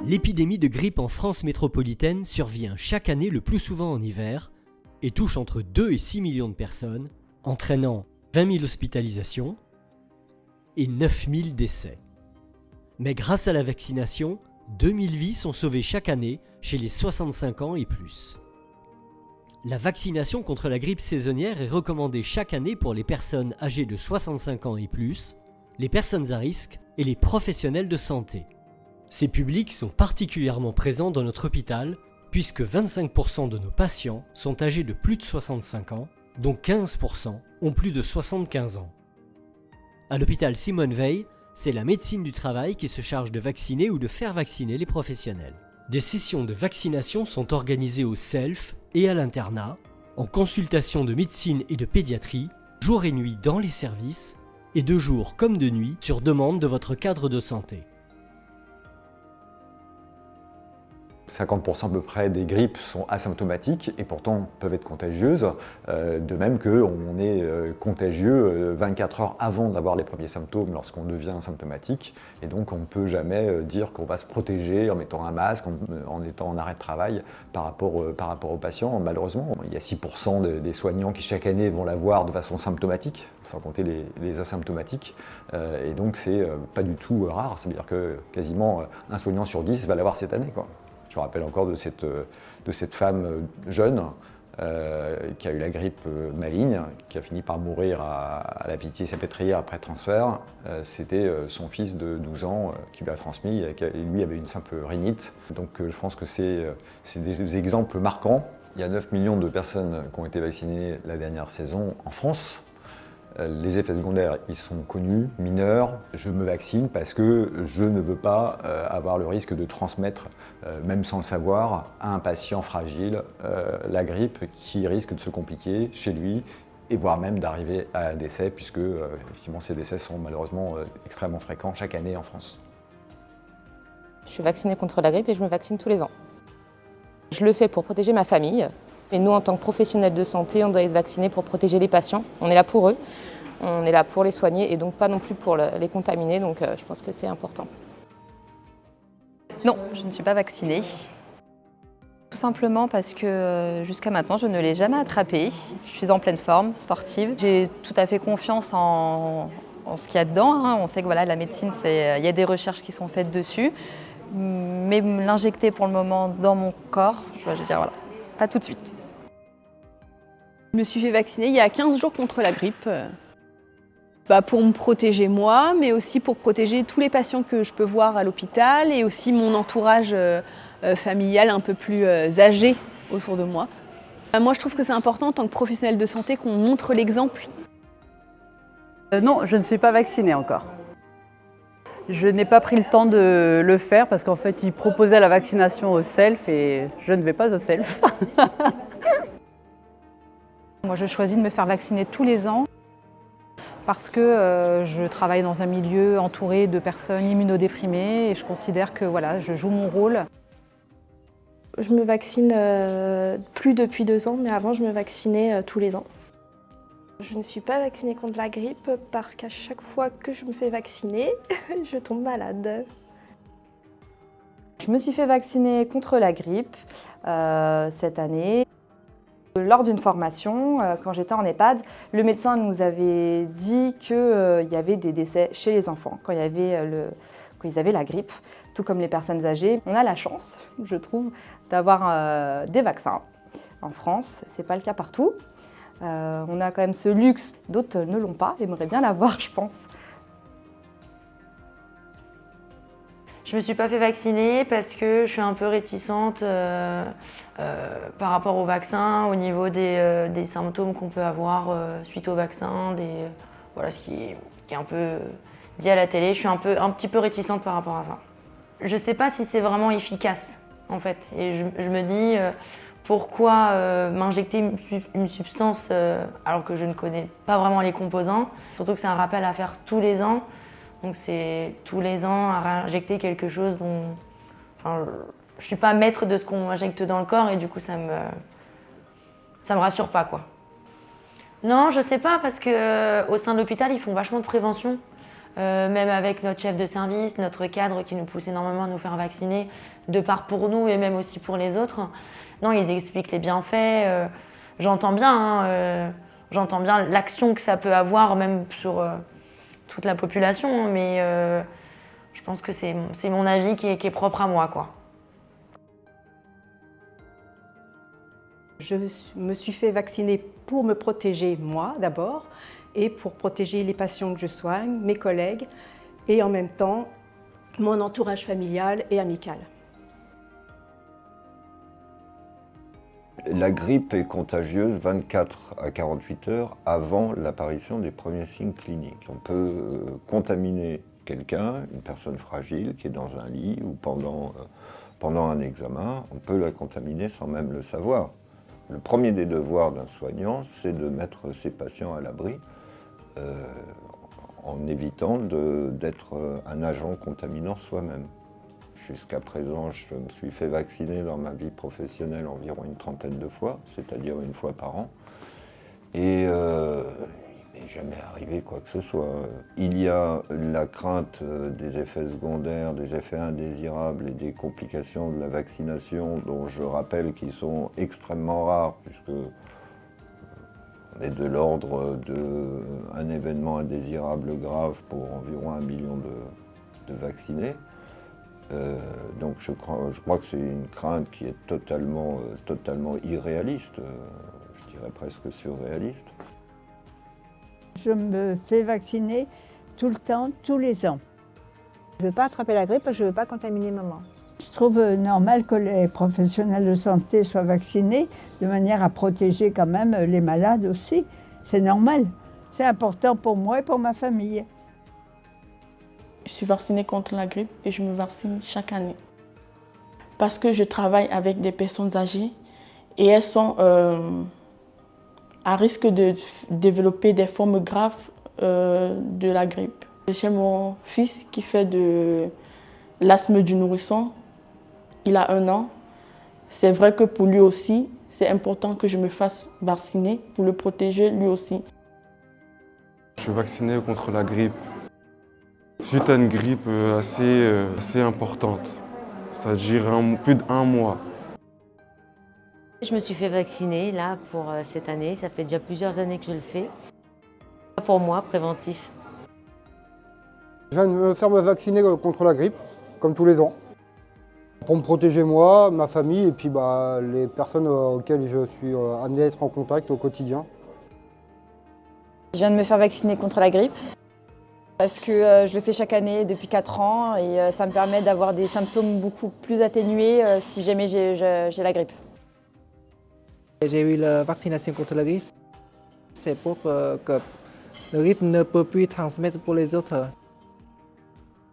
L'épidémie de grippe en France métropolitaine survient chaque année le plus souvent en hiver et touche entre 2 et 6 millions de personnes, entraînant 20 000 hospitalisations et 9 000 décès. Mais grâce à la vaccination, 2000 vies sont sauvées chaque année chez les 65 ans et plus. La vaccination contre la grippe saisonnière est recommandée chaque année pour les personnes âgées de 65 ans et plus, les personnes à risque et les professionnels de santé. Ces publics sont particulièrement présents dans notre hôpital puisque 25% de nos patients sont âgés de plus de 65 ans, dont 15% ont plus de 75 ans. À l'hôpital Simone Veil, c'est la médecine du travail qui se charge de vacciner ou de faire vacciner les professionnels. Des sessions de vaccination sont organisées au self et à l'internat, en consultation de médecine et de pédiatrie, jour et nuit dans les services, et de jour comme de nuit sur demande de votre cadre de santé. 50% à peu près des grippes sont asymptomatiques et pourtant peuvent être contagieuses, de même qu'on est contagieux 24 heures avant d'avoir les premiers symptômes lorsqu'on devient symptomatique, et donc on ne peut jamais dire qu'on va se protéger en mettant un masque, en étant en arrêt de travail par rapport aux patients. Malheureusement, il y a 6% des soignants qui chaque année vont l'avoir de façon symptomatique, sans compter les asymptomatiques, et donc c'est pas du tout rare, c'est-à-dire que quasiment un soignant sur 10 va l'avoir cette année, quoi. Je me rappelle encore de cette femme jeune qui a eu la grippe maligne, qui a fini par mourir à la Pitié-Salpêtrière après transfert. C'était son fils de 12 ans qui lui a transmis, et lui avait une simple rhinite. Donc je pense que c'est des exemples marquants. Il y a 9 millions de personnes qui ont été vaccinées la dernière saison en France. Les effets secondaires, ils sont connus, mineurs. Je me vaccine parce que je ne veux pas avoir le risque de transmettre, même sans le savoir, à un patient fragile la grippe qui risque de se compliquer chez lui et voire même d'arriver à un décès, puisque effectivement, ces décès sont malheureusement extrêmement fréquents chaque année en France. Je suis vaccinée contre la grippe et je me vaccine tous les ans. Je le fais pour protéger ma famille. Et nous, en tant que professionnels de santé, on doit être vaccinés pour protéger les patients. On est là pour eux, on est là pour les soigner et donc pas non plus pour les contaminer. Donc je pense que c'est important. Non, je ne suis pas vaccinée. Tout simplement parce que jusqu'à maintenant, je ne l'ai jamais attrapé. Je suis en pleine forme sportive. J'ai tout à fait confiance en ce qu'il y a dedans, hein. On sait que voilà, la médecine, il y a des recherches qui sont faites dessus. Mais l'injecter pour le moment dans mon corps, je vais dire voilà, pas tout de suite. Je me suis fait vacciner il y a 15 jours contre la grippe. Pour me protéger moi, mais aussi pour protéger tous les patients que je peux voir à l'hôpital et aussi mon entourage familial un peu plus âgé autour de moi. Moi, je trouve que c'est important en tant que professionnel de santé qu'on montre l'exemple. Non, je ne suis pas vaccinée encore. Je n'ai pas pris le temps de le faire parce qu'en fait, ils proposaient la vaccination au self et je ne vais pas au self. Moi, je choisis de me faire vacciner tous les ans parce que je travaille dans un milieu entouré de personnes immunodéprimées et je considère que voilà, je joue mon rôle. Je me vaccine plus depuis 2 ans, mais avant, je me vaccinais tous les ans. Je ne suis pas vaccinée contre la grippe parce qu'à chaque fois que je me fais vacciner, je tombe malade. Je me suis fait vacciner contre la grippe cette année. Lors d'une formation, quand j'étais en EHPAD, le médecin nous avait dit qu'il y avait des décès chez les enfants quand ils avaient la grippe, tout comme les personnes âgées. On a la chance, je trouve, d'avoir des vaccins en France. Ce n'est pas le cas partout. On a quand même ce luxe, d'autres ne l'ont pas, aimeraient bien l'avoir, je pense. Je ne me suis pas fait vacciner parce que je suis un peu réticente par rapport au vaccin, au niveau des symptômes qu'on peut avoir suite au vaccin, voilà, ce qui est un peu dit à la télé. Je suis un petit peu réticente par rapport à ça. Je ne sais pas si c'est vraiment efficace, en fait. Et je me dis, pourquoi m'injecter une substance alors que je ne connais pas vraiment les composants, surtout que c'est un rappel à faire tous les ans. Donc c'est tous les ans à réinjecter quelque chose dont... Enfin, je ne suis pas maître de ce qu'on injecte dans le corps et du coup ça me rassure pas, quoi. Non, je sais pas parce qu'au sein de l'hôpital ils font vachement de prévention. même avec notre chef de service, notre cadre qui nous pousse énormément à nous faire vacciner, de part pour nous et même aussi pour les autres. Non, ils expliquent les bienfaits. J'entends bien l'action que ça peut avoir même sur toute la population, mais je pense que c'est mon avis qui est propre à moi, quoi. Je me suis fait vacciner pour me protéger moi d'abord et pour protéger les patients que je soigne, mes collègues et en même temps mon entourage familial et amical. La grippe est contagieuse 24 à 48 heures avant l'apparition des premiers signes cliniques. On peut contaminer quelqu'un, une personne fragile qui est dans un lit ou pendant un examen, on peut la contaminer sans même le savoir. Le premier des devoirs d'un soignant, c'est de mettre ses patients à l'abri en évitant d'être un agent contaminant soi-même. Jusqu'à présent, je me suis fait vacciner dans ma vie professionnelle environ une trentaine de fois, c'est-à-dire une fois par an. Et il n'est jamais arrivé quoi que ce soit. Il y a la crainte des effets secondaires, des effets indésirables et des complications de la vaccination, dont je rappelle qu'ils sont extrêmement rares, puisque on est de l'ordre d'un événement indésirable grave pour environ 1 million de vaccinés. Donc je crois que c'est une crainte qui est totalement irréaliste, je dirais presque surréaliste. Je me fais vacciner tout le temps, tous les ans. Je ne veux pas attraper la grippe parce que je ne veux pas contaminer maman. Je trouve normal que les professionnels de santé soient vaccinés de manière à protéger quand même les malades aussi. C'est normal. C'est important pour moi et pour ma famille. Je suis vaccinée contre la grippe et je me vaccine chaque année. Parce que je travaille avec des personnes âgées et elles sont à risque de développer des formes graves de la grippe. J'ai mon fils qui fait de l'asthme du nourrisson. Il a 1 an. C'est vrai que pour lui aussi, c'est important que je me fasse vacciner pour le protéger lui aussi. Je suis vacciné contre la grippe. Suite à une grippe assez importante, c'est-à-dire plus d'1 mois. Je me suis fait vacciner là pour cette année, ça fait déjà plusieurs années que je le fais. Pour moi, préventif. Je viens de me faire vacciner contre la grippe, comme tous les ans, pour me protéger moi, ma famille et puis les personnes auxquelles je suis amené à être en contact au quotidien. Je viens de me faire vacciner contre la grippe. Parce que je le fais chaque année depuis 4 ans et ça me permet d'avoir des symptômes beaucoup plus atténués si jamais j'ai la grippe. J'ai eu la vaccination contre la grippe. C'est pour que la grippe ne peut plus transmettre pour les autres.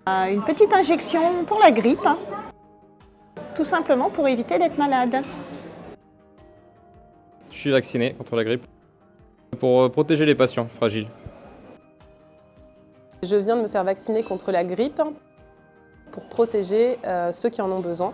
Une petite injection pour la grippe, tout simplement pour éviter d'être malade. Je suis vacciné contre la grippe pour protéger les patients fragiles. Je viens de me faire vacciner contre la grippe pour protéger ceux qui en ont besoin.